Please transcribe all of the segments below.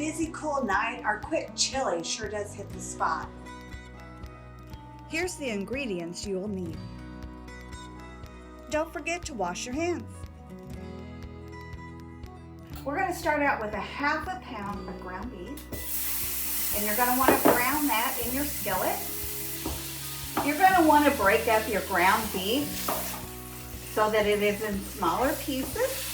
busy, cool night, our quick chili sure does hit the spot. Here's the ingredients you'll need. Don't forget to wash your hands. We're going to start out with a ½ pound of ground beef, and you're going to want to brown that in your skillet. You're going to want to break up your ground beef so that it is in smaller pieces.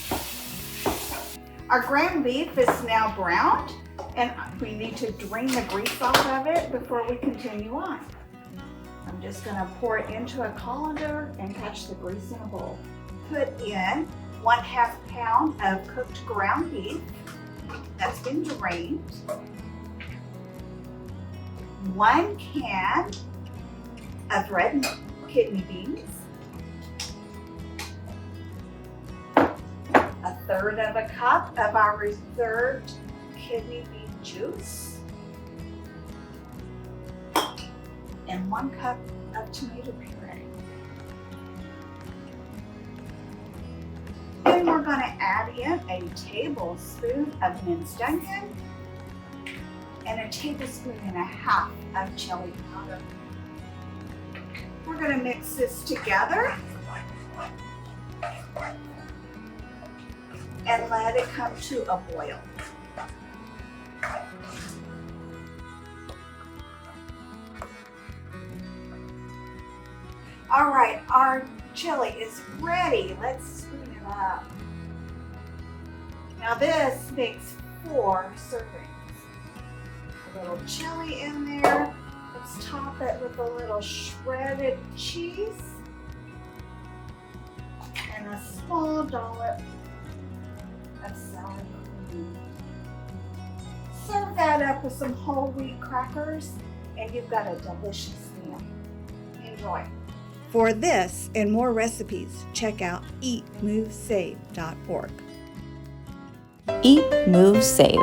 Our ground beef is now browned, and we need to drain the grease off of it before we continue on. I'm just going to pour it into a colander and catch the grease in a bowl. Put in 1/2 pound of cooked ground beef that's been drained, 1 can of red kidney beans, 1/3 cup of our reserved kidney bean juice, and 1 cup of tomato puree. Then we're going to add in a tablespoon of minced onion and 1.5 tablespoons of chili powder. We're going to mix this together and let it come to a boil. All right, our chili is ready. Let's spoon it up. Now this makes 4 servings. A little chili in there. Let's top it with a little shredded cheese and a small dollop of sour cream. Serve that up with some whole wheat crackers and you've got a delicious meal. Enjoy. For this and more recipes, check out eatmovesave.org. Eat, Move, Save.